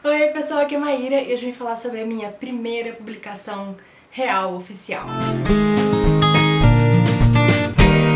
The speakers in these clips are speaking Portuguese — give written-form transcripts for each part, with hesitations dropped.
Oi pessoal, aqui é Maíra e hoje eu vim falar sobre a minha primeira publicação real, oficial.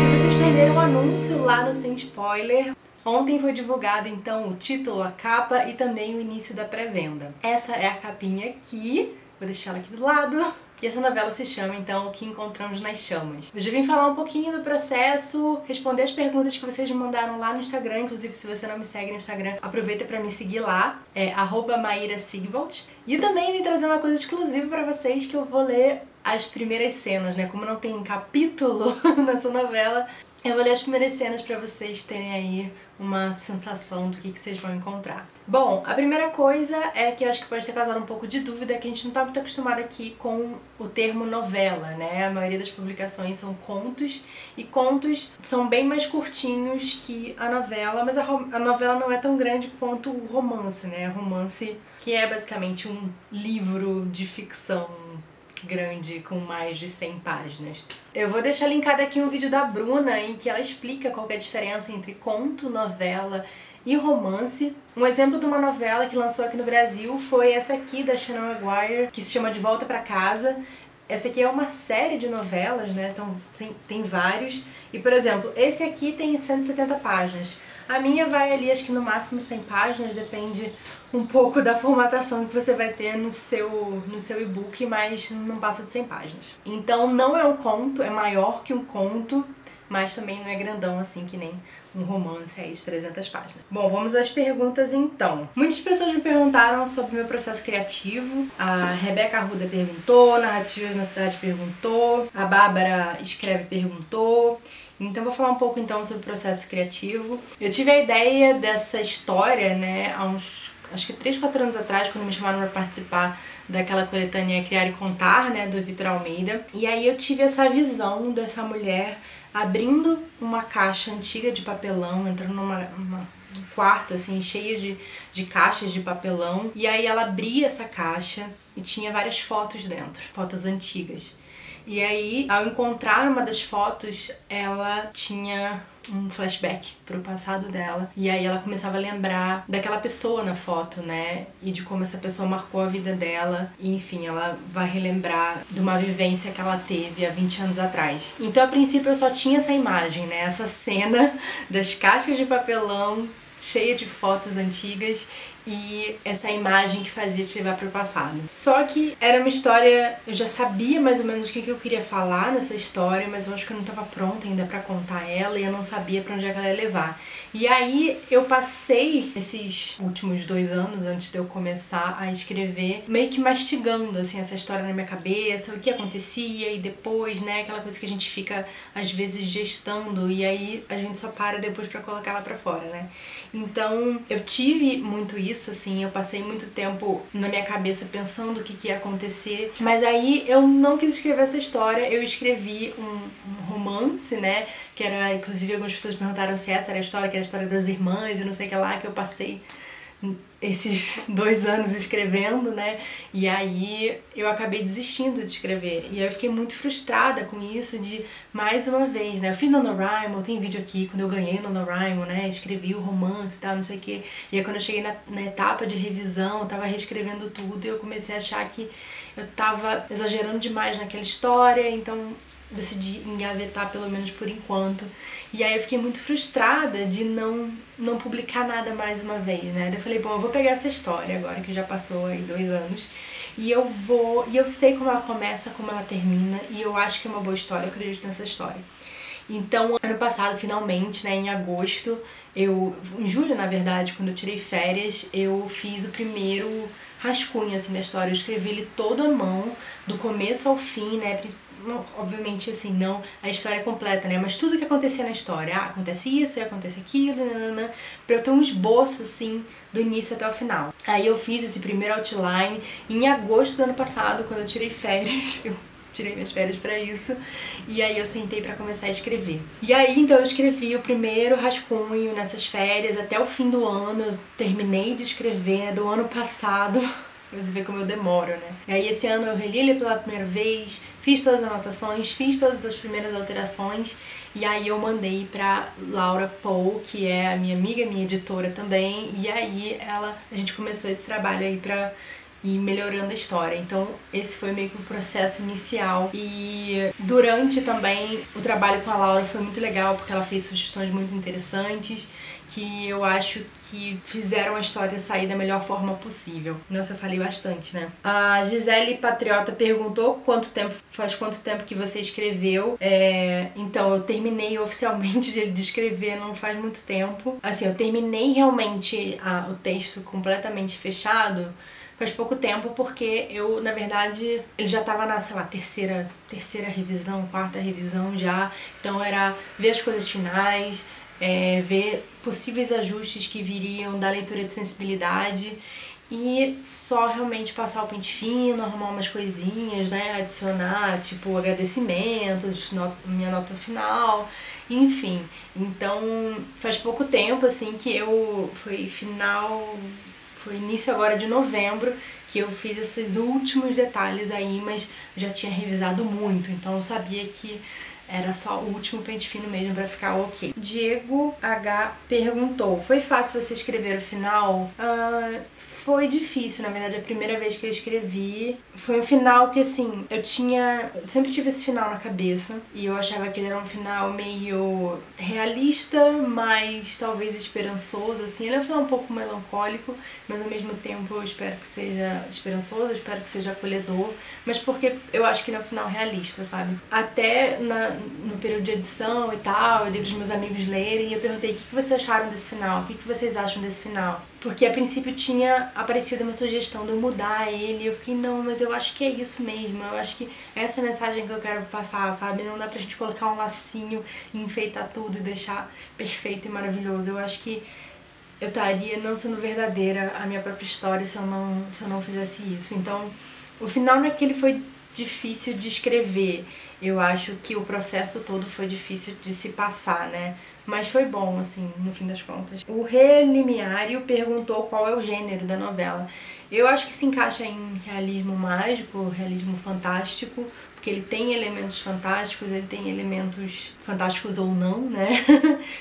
Se vocês perderam o anúncio lá no Sem Spoiler, ontem foi divulgado então o título, a capa e também o início da pré-venda. Essa é a capinha aqui, vou deixar ela aqui do lado. E essa novela se chama, então, O que Encontramos nas Chamas. Hoje eu vim falar um pouquinho do processo, responder as perguntas que vocês me mandaram lá no Instagram. Inclusive, se você não me segue no Instagram, aproveita pra me seguir lá, é @mairasigvald. E também vim trazer uma coisa exclusiva pra vocês, que eu vou ler as primeiras cenas, né? Como não tem capítulo nessa novela, eu vou ler as primeiras cenas pra vocês terem aí uma sensação do que vocês vão encontrar. Bom, a primeira coisa é que eu acho que pode ter causado um pouco de dúvida, é que a gente não tá muito acostumado aqui com o termo novela, né? A maioria das publicações são contos, e contos são bem mais curtinhos que a novela, mas a novela não é tão grande quanto o romance, né? Romance que é basicamente um livro de ficção grande com mais de 100 páginas. Eu vou deixar linkado aqui um vídeo da Bruna em que ela explica qual que é a diferença entre conto, novela e romance. Um exemplo de uma novela que lançou aqui no Brasil foi essa aqui da Shannon Maguire, que se chama De Volta Pra Casa. Essa aqui é uma série de novelas, né? Então tem vários. E, por exemplo, esse aqui tem 170 páginas. A minha vai ali, acho que no máximo 100 páginas, depende um pouco da formatação que você vai ter no seu e-book, mas não passa de 100 páginas. Então não é um conto, é maior que um conto, mas também não é grandão assim que nem um romance aí de 300 páginas. Bom, vamos às perguntas então. Muitas pessoas me perguntaram sobre o meu processo criativo. A Rebeca Arruda perguntou, Narrativas na Cidade perguntou, a Bárbara Escreve perguntou. Então vou falar um pouco então sobre o processo criativo. Eu tive a ideia dessa história, né, há uns, acho que 3, 4 anos atrás, quando me chamaram para participar daquela coletânea Criar e Contar, né, do Vitor Almeida. E aí eu tive essa visão mulher abrindo uma caixa antiga de papelão, entrando num quarto assim cheio de caixas de papelão. E aí ela abria essa caixa e tinha várias fotos dentro, fotos antigas. E aí, ao encontrar uma das fotos, ela tinha um flashback pro passado dela. E aí ela começava a lembrar daquela pessoa na foto, né? E de como essa pessoa marcou a vida dela. E, enfim, ela vai relembrar de uma vivência que ela teve há 20 anos atrás. Então, a princípio, eu só tinha essa imagem, né? Essa cena das caixas de papelão cheia de fotos antigas e essa imagem que fazia te levar para o passado. Só que era uma história, eu já sabia mais ou menos o que eu queria falar nessa história, mas eu acho que eu não estava pronta ainda para contar ela e eu não sabia para onde é que ela ia levar. E aí eu passei esses últimos 2 anos antes de eu começar a escrever, meio que mastigando assim essa história na minha cabeça, o que acontecia e depois, né, aquela coisa que a gente fica às vezes gestando e aí a gente só para depois para colocar ela para fora, né? Então eu tive muito isso, assim, eu passei muito tempo na minha cabeça pensando o que ia acontecer, mas aí eu não quis escrever essa história, eu escrevi um romance, né, que era, inclusive algumas pessoas perguntaram se essa era a história, que era a história das irmãs e não sei o que lá, que eu passei esses 2 anos escrevendo, né, e aí eu acabei desistindo de escrever, e aí eu fiquei muito frustrada com isso, de mais uma vez, né, eu fiz NaNoWriMo, tem vídeo aqui, quando eu ganhei NaNoWriMo, né, escrevi o romance e tal, não sei o que, e aí quando eu cheguei na etapa de revisão, eu tava reescrevendo tudo, e eu comecei a achar que eu tava exagerando demais naquela história, então decidi engavetar pelo menos por enquanto. E aí eu fiquei muito frustrada de não publicar nada mais uma vez, né? Daí eu falei, bom, eu vou pegar essa história agora que já passou aí 2 anos e eu sei como ela começa, como ela termina e eu acho que é uma boa história, eu acredito nessa história. Então, ano passado, finalmente, né, em agosto, em julho, na verdade, quando eu tirei férias, eu fiz o primeiro rascunho, assim, da história. Eu escrevi ele todo à mão, do começo ao fim, né, obviamente, assim, não a história completa, né, mas tudo que acontecia na história, acontece isso, acontece aquilo, nanana, pra eu ter um esboço, assim, do início até o final. Aí eu fiz esse primeiro outline em agosto do ano passado, quando eu tirei férias, eu tirei minhas férias pra isso, e aí eu sentei pra começar a escrever. E aí, então, eu escrevi o primeiro rascunho nessas férias, até o fim do ano, eu terminei de escrever, do ano passado. Você vê como eu demoro, né? E aí esse ano eu reli ele pela primeira vez, fiz todas as anotações, fiz todas as primeiras alterações, e aí eu mandei pra Laura Poe, que é a minha amiga, minha editora também, e aí a gente começou esse trabalho aí pra ir melhorando a história. Então esse foi meio que o processo inicial, e durante também o trabalho com a Laura foi muito legal, porque ela fez sugestões muito interessantes, que eu acho que fizeram a história sair da melhor forma possível. Nossa, eu falei bastante, né? A Gisele Patriota perguntou faz quanto tempo que você escreveu. Então, eu terminei oficialmente de escrever não faz muito tempo. Assim, eu terminei realmente o texto completamente fechado faz pouco tempo, porque eu, na verdade, ele já tava na, sei lá, terceira revisão, quarta revisão já. Então era ver as coisas finais, ver possíveis ajustes que viriam da leitura de sensibilidade e só realmente passar o pente fino, arrumar umas coisinhas, né, adicionar, tipo, agradecimentos, minha nota final, enfim. Então, faz pouco tempo, assim, que foi início agora de novembro que eu fiz esses últimos detalhes aí, mas já tinha revisado muito, então eu sabia que era só o último pente fino mesmo pra ficar ok. Diego H perguntou: foi fácil você escrever o final? Foi difícil, na verdade, a primeira vez que eu escrevi. Foi um final que, assim, eu sempre tive esse final na cabeça, e eu achava que ele era um final meio realista, mas talvez esperançoso, assim. Ele é um final um pouco melancólico, mas ao mesmo tempo eu espero que seja esperançoso, eu espero que seja acolhedor, mas porque eu acho que ele é um final realista, sabe? Até no período de edição e tal, eu dei pros meus amigos lerem e eu perguntei: o que vocês acharam desse final? O que vocês acham desse final? Porque a princípio tinha aparecido uma sugestão de eu mudar ele, e eu fiquei, não, mas eu acho que é isso mesmo, eu acho que essa é a mensagem que eu quero passar, sabe? Não dá pra gente colocar um lacinho e enfeitar tudo e deixar perfeito e maravilhoso. Eu acho que eu estaria não sendo verdadeira a minha própria história se eu não fizesse isso. Então, o final não é que ele foi difícil de escrever, eu acho que o processo todo foi difícil de se passar, né? Mas foi bom, assim, no fim das contas. O Relimiário perguntou qual é o gênero da novela. Eu acho que se encaixa em realismo mágico, realismo fantástico, porque ele tem elementos fantásticos, ele tem elementos fantásticos ou não, né?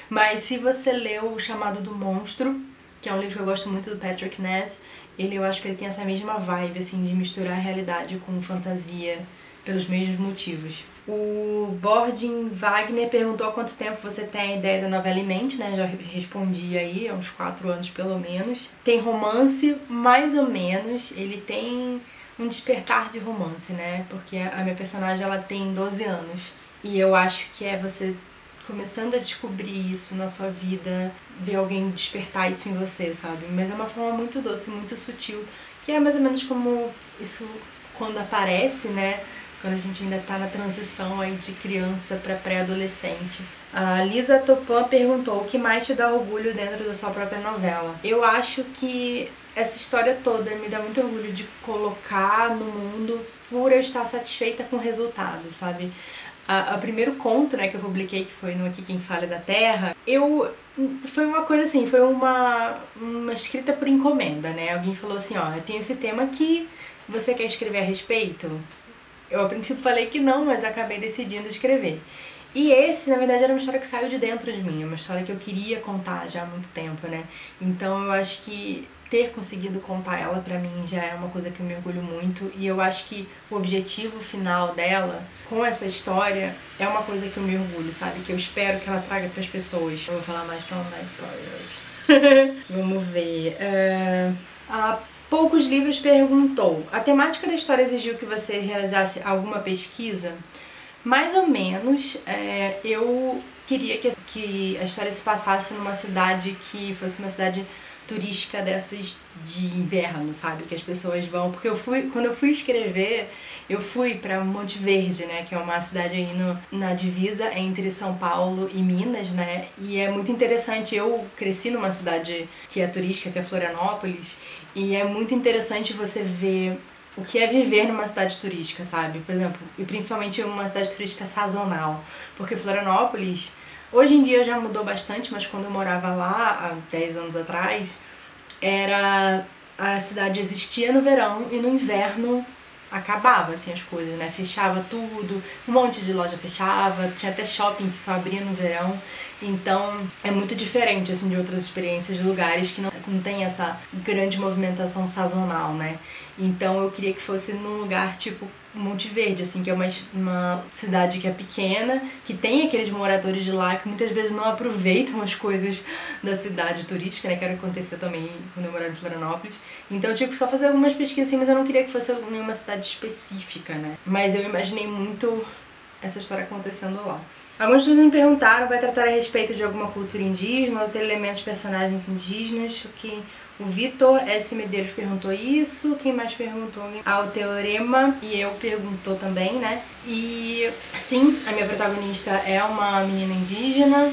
Mas se você leu O Chamado do Monstro, que é um livro que eu gosto muito, do Patrick Ness, eu acho que ele tem essa mesma vibe, assim, de misturar a realidade com fantasia pelos mesmos motivos. O Bordin Wagner perguntou há quanto tempo você tem a ideia da novela em mente, né? Já respondi aí, há uns 4 anos pelo menos. Tem romance, mais ou menos. Ele tem um despertar de romance, né? Porque a minha personagem, ela tem 12 anos. E eu acho que é você começando a descobrir isso na sua vida, ver alguém despertar isso em você, sabe? Mas é uma forma muito doce, muito sutil, que é mais ou menos como isso quando aparece, né? Quando a gente ainda tá na transição aí de criança para pré-adolescente. A Lisa Topan perguntou: o que mais te dá orgulho dentro da sua própria novela? Eu acho que essa história toda me dá muito orgulho de colocar no mundo por eu estar satisfeita com o resultado, sabe? O primeiro conto, né, que eu publiquei, que foi no Aqui Quem Fala é da Terra, foi uma coisa assim, foi uma escrita por encomenda, né? Alguém falou assim: ó, eu tenho esse tema aqui, você quer escrever a respeito? Eu, a princípio, falei que não, mas acabei decidindo escrever. E esse, na verdade, era uma história que saiu de dentro de mim, uma história que eu queria contar já há muito tempo, né? Então eu acho que ter conseguido contar ela pra mim já é uma coisa que eu me orgulho muito, e eu acho que o objetivo final dela, com essa história, é uma coisa que eu me orgulho, sabe? Que eu espero que ela traga pras pessoas. Eu vou falar mais pra não dar spoilers. Vamos ver. Poucos Livros perguntou: a temática da história exigiu que você realizasse alguma pesquisa? Mais ou menos. Eu queria que a história se passasse numa cidade que fosse uma cidade turística dessas de inverno, sabe? Que as pessoas vão... Porque quando eu fui escrever, eu fui pra Monte Verde, né? Que é uma cidade aí na divisa entre São Paulo e Minas, né? E é muito interessante. Eu cresci numa cidade que é turística, que é Florianópolis, e é muito interessante você ver o que é viver numa cidade turística, sabe? Por exemplo, e principalmente uma cidade turística sazonal. Porque Florianópolis, hoje em dia já mudou bastante, mas quando eu morava lá, há 10 anos atrás, era a cidade existia no verão e no inverno acabava, assim, as coisas, né? Fechava tudo, um monte de loja fechava, tinha até shopping que só abria no verão. Então, é muito diferente, assim, de outras experiências de lugares que não tem essa grande movimentação sazonal, né? Então, eu queria que fosse num lugar, tipo, Monte Verde, assim, que é uma cidade que é pequena, que tem aqueles moradores de lá que muitas vezes não aproveitam as coisas da cidade turística, né, que era acontecer também quando eu morava em Florianópolis. Então eu tive que só fazer algumas pesquisas assim, mas eu não queria que fosse nenhuma cidade específica, né. Mas eu imaginei muito essa história acontecendo lá. Algumas pessoas me perguntaram, vai tratar a respeito de alguma cultura indígena ou ter elementos de personagens indígenas, o Vitor S. Medeiros perguntou isso, quem mais perguntou? O Teorema e eu perguntou também, né? E sim, a minha protagonista é uma menina indígena,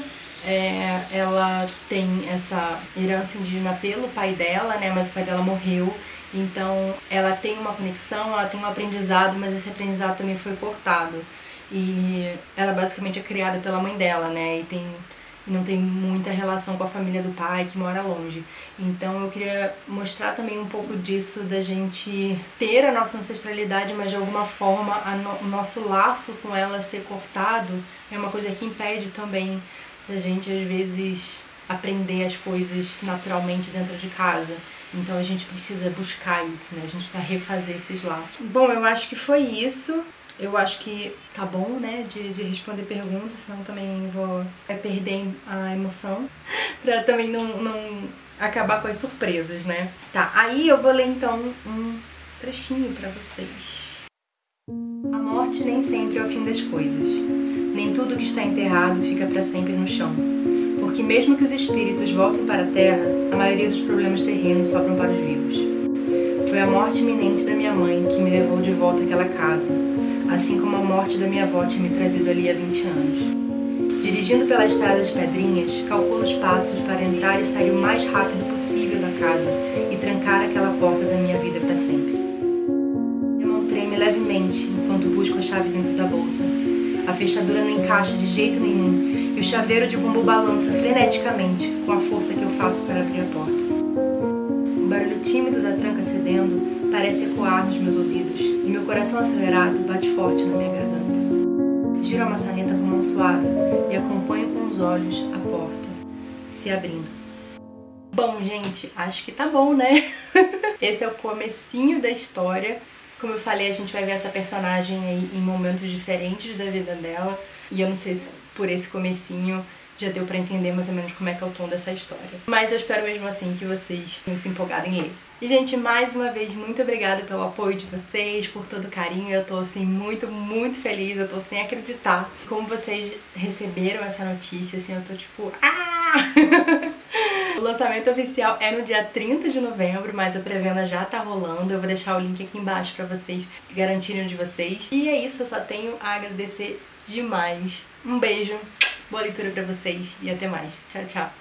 ela tem essa herança indígena pelo pai dela, né? Mas o pai dela morreu, então ela tem uma conexão, ela tem um aprendizado, mas esse aprendizado também foi cortado. E ela basicamente é criada pela mãe dela, né? E não tem muita relação com a família do pai, que mora longe. Então eu queria mostrar também um pouco disso, da gente ter a nossa ancestralidade, mas de alguma forma o nosso laço com ela ser cortado é uma coisa que impede também da gente, às vezes, aprender as coisas naturalmente dentro de casa. Então a gente precisa buscar isso, né? A gente precisa refazer esses laços. Bom, eu acho que foi isso. Eu acho que tá bom, né, de responder perguntas, senão também vou perder a emoção, pra também não acabar com as surpresas, né. Tá, aí eu vou ler então um trechinho pra vocês. A morte nem sempre é o fim das coisas. Nem tudo que está enterrado fica pra sempre no chão. Porque mesmo que os espíritos voltem para a terra, a maioria dos problemas terrenos sobram para os vivos. Foi a morte iminente da minha mãe que me levou de volta àquela casa, assim como a morte da minha avó tinha me trazido ali há 20 anos. Dirigindo pela estrada de pedrinhas, calculo os passos para entrar e sair o mais rápido possível da casa e trancar aquela porta da minha vida para sempre. Minha mão treme levemente enquanto busco a chave dentro da bolsa. A fechadura não encaixa de jeito nenhum e o chaveiro de bambu balança freneticamente com a força que eu faço para abrir a porta. O barulho tímido da tranca cedendo parece ecoar nos meus ouvidos e meu coração acelerado bate forte na minha garganta. Giro a maçaneta com mão suada e acompanho com os olhos a porta se abrindo. Bom, gente, acho que tá bom, né? Esse é o comecinho da história. Como eu falei, a gente vai ver essa personagem aí em momentos diferentes da vida dela. E eu não sei se por esse comecinho já deu pra entender mais ou menos como é que é o tom dessa história. Mas eu espero mesmo assim que vocês tenham se empolgado em ler. E, gente, mais uma vez, muito obrigada pelo apoio de vocês, por todo o carinho. Eu tô, assim, muito, muito feliz. Eu tô sem acreditar como vocês receberam essa notícia, assim, eu tô tipo... O lançamento oficial é no dia 30 de novembro, mas a pré-venda já tá rolando. Eu vou deixar o link aqui embaixo pra vocês garantirem o de vocês. E é isso, eu só tenho a agradecer demais. Um beijo, boa leitura pra vocês e até mais. Tchau, tchau.